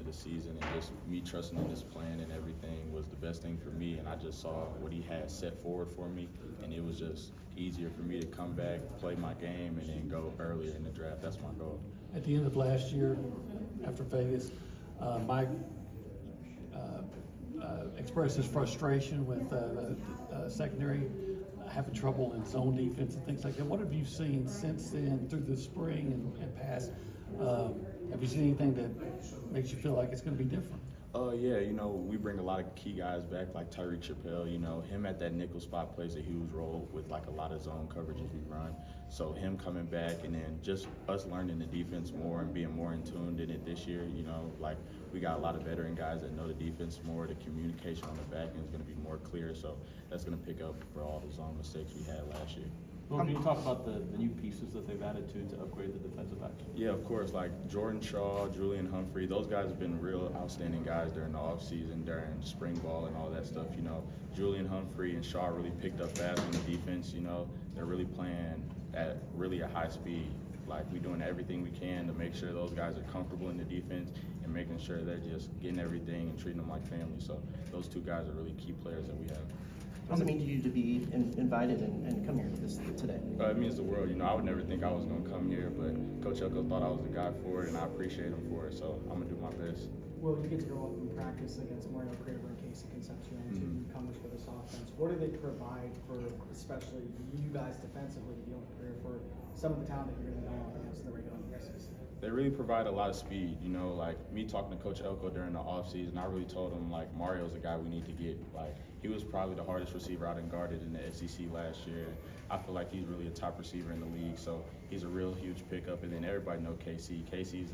the season, and just me trusting in his plan and everything was the best thing for me. And I just saw what he had set forward for me, and it was just easier for me to come back, play my game, and then go earlier in the draft. That's my goal. At the end of last year, after Vegas, Mike expressed his frustration with the secondary having trouble in zone defense and things like that. What have you seen since then through the spring and past? Have you seen anything that makes you feel like it's going to be different? Yeah, we bring a lot of key guys back, like Tyreek Chappelle. Him at that nickel spot plays a huge role with like a lot of zone coverages we run. So him coming back, and then just us learning the defense more and being more in tune in it this year. Like we got a lot of veteran guys that know the defense more. The communication on the back end is going to be more clear. So that's going to pick up for all the zone mistakes we had last year. Well, can you talk about the new pieces that they've added to upgrade the defensive backs? Yeah, of course. Like Jordan Shaw, Julian Humphrey, those guys have been real outstanding guys during the offseason, during spring ball and all that stuff. Julian Humphrey and Shaw really picked up fast on the defense. They're really playing at really a high speed. Like we're doing everything we can to make sure those guys are comfortable in the defense and making sure they're just getting everything and treating them like family. So those two guys are really key players that we have. What does it mean to you to be invited and come here today? It means the world. I would never think I was going to come here, but Coach Elko thought I was the guy for it, and I appreciate him for it, so I'm going to do my best. Well, you get to go up and practice against Mario Craver and Casey Concepcion, two newcomers for this offense. What do they provide for, especially you guys defensively, to be able to prepare for some of the talent that you're going to go up against in the regular season? They really provide a lot of speed. Like me talking to Coach Elko during the offseason, I really told him, like, Mario's the guy we need to get. Like, he was probably the hardest receiver out and guarded in the SEC last year. I feel like he's really a top receiver in the league, so he's a real huge pickup. And then everybody know Casey. Casey's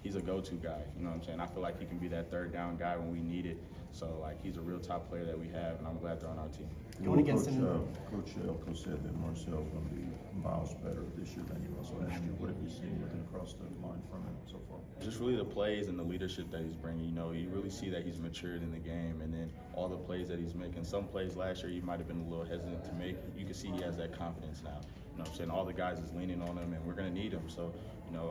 he's a go-to guy, you know what I'm saying? I feel like he can be that third down guy when we need it. So, like, he's a real top player that we have, and I'm glad they're on our team. Going against him. Coach Elko said that Marcel's going to be miles better this year than he was last year. What have you seen looking across the line from him so far? Just really the plays and the leadership that he's bringing. You really see that he's matured in the game, and then all the plays that he's making. Some plays last year he might have been a little hesitant to make. You can see he has that confidence now. You know what I'm saying? All the guys is leaning on him, and we're going to need him. So,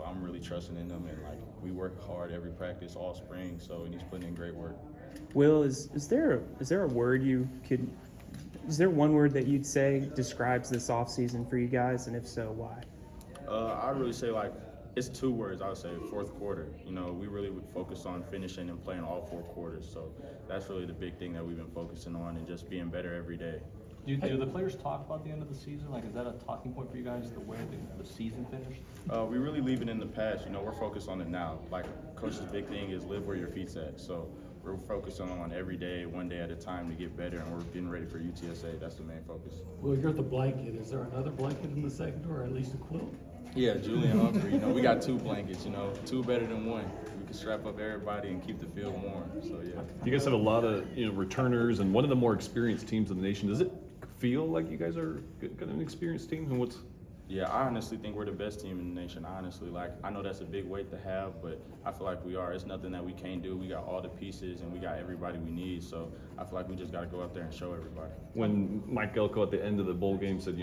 I'm really trusting in him, and, like, we work hard every practice all spring, and he's putting in great work. Will, is there a word is there one word that you'd say describes this offseason for you guys, and if so, why? I'd really say, like, it's two words. I would say fourth quarter. We really would focus on finishing and playing all 4 quarters. So that's really the big thing that we've been focusing on, and just being better every day. Do the players talk about the end of the season? Like, is that a talking point for you guys, the way the season finished? We really leave it in the past. We're focused on it now. Like, Coach's big thing is live where your feet's at. So we're focusing on every day, one day at a time to get better, and we're getting ready for UTSA. That's the main focus. Well, you're the blanket. Is there another blanket in the second, or at least a quilt? Yeah, Julian Humphrey. We got 2 blankets, 2 better than 1. We can strap up everybody and keep the field warm. So, yeah. You guys have a lot of returners and one of the more experienced teams in the nation. Does it feel like you guys are got an experienced team? And Yeah, I honestly think we're the best team in the nation. Honestly, I know that's a big weight to have, but I feel like we are. It's nothing that we can't do. We got all the pieces, and we got everybody we need. So I feel like we just got to go out there and show everybody. When Mike Elko at the end of the bowl game said,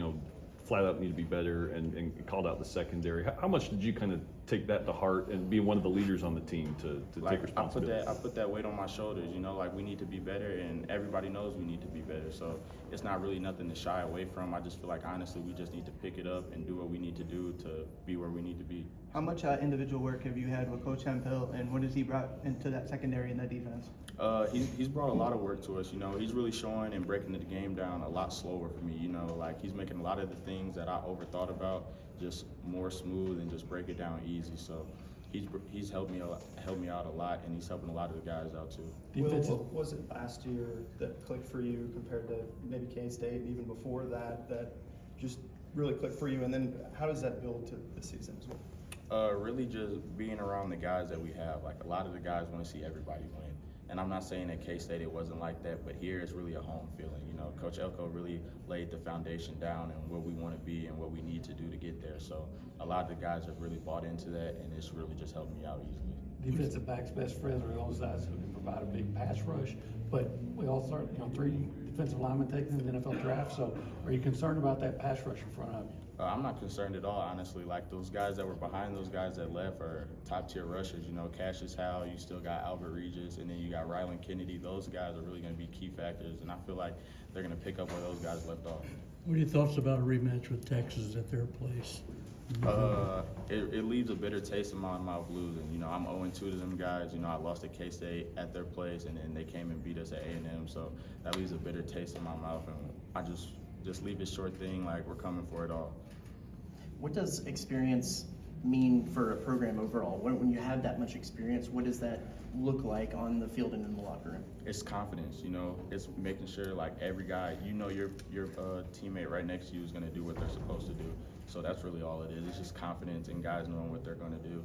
flat out need to be better and called out the secondary, how much did you kind of take that to heart and be one of the leaders on the team to take responsibility? I put that weight on my shoulders, we need to be better, and everybody knows we need to be better. So it's not really nothing to shy away from. I just feel like, honestly, we just need to pick it up and do what we need to do to be where we need to be. How much individual work have you had with Coach Hemphill, and what has he brought into that secondary and that defense? He's brought a lot of work to us. He's really showing and breaking the game down a lot slower for me. He's making a lot of the things that I overthought about just more smooth and just break it down easy. So he's helped me out a lot, and he's helping a lot of the guys out too. Will, what was it last year that clicked for you compared to maybe K-State and even before that just really clicked for you? And then how does that build to this season as well? Really just being around the guys that we have. Like, a lot of the guys want to see everybody win. And I'm not saying at K-State it wasn't like that, but here it's really a home feeling. Coach Elko really laid the foundation down and where we want to be and what we need to do to get there. So a lot of the guys have really bought into that, and it's really just helped me out easily. Defensive backs' best friends are those guys who can provide a big pass rush. But we also are, 3 defensive linemen taken in the NFL draft. So are you concerned about that pass rush in front of you? I'm not concerned at all, honestly. Like, those guys that were behind those guys that left are top-tier rushers. You know, Cassius Howell, you still got Albert Regis, and then you got Rylan Kennedy. Those guys are really going to be key factors, and I feel like they're going to pick up where those guys left off. What are your thoughts about a rematch with Texas at their place? It leaves a bitter taste in my mouth losing. You know, I'm 0-2 to them guys. You know, I lost to K-State at their place, and then they came and beat us at A&M. So that leaves a bitter taste in my mouth, and I just leave it short thing, like, we're coming for it all. What does experience mean for a program overall? When you have that much experience, what does that look like on the field and in the locker room? It's confidence, you know. It's making sure, like, every guy, you know, your teammate right next to you is going to do what they're supposed to do. So that's really all it is. It's just confidence and guys knowing what they're going to do.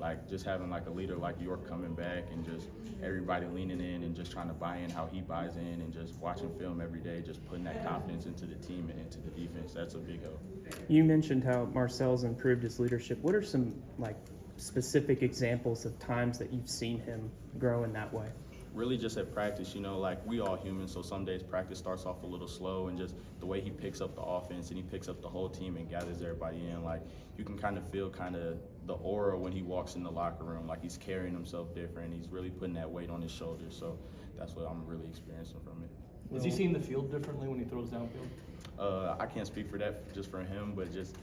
Like, just having, like, a leader like York coming back and just everybody leaning in and just trying to buy in how he buys in, and just watching film every day, just putting that confidence into the team and into the defense. That's a big help. You mentioned how Marcel's improved his leadership. What are some like specific examples of times that you've seen him grow in that way? Really just at practice, you know, like, we all humans, so some days practice starts off a little slow, and just the way he picks up the offense and he picks up the whole team and gathers everybody in, like, you can kind of feel kind of the aura when he walks in the locker room, like he's carrying himself different. He's really putting that weight on his shoulders, so that's what I'm really experiencing from it. Is he seeing the field differently when he throws downfield? I can't speak for that just for him, but just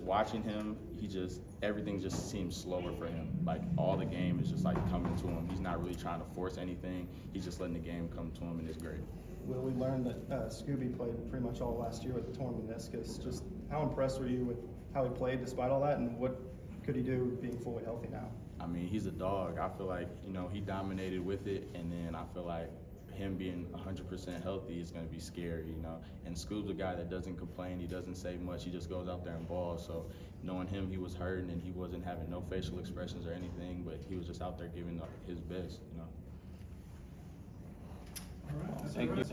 watching him, everything just seems slower for him. Like, all the game is just like coming to him. He's not really trying to force anything. He's just letting the game come to him, and it's great. Will, we learned that Scooby played pretty much all last year with the torn meniscus. Just how impressed were you with how he played despite all that, and what could he do being fully healthy now? I mean, he's a dog. I feel like, you know, he dominated with it, and then I feel like him being 100% healthy is going to be scary, you know. And Scoob's a guy that doesn't complain. He doesn't say much. He just goes out there and balls. So knowing him, he was hurting, and he wasn't having no facial expressions or anything, but he was just out there giving his best, you know. Thank you.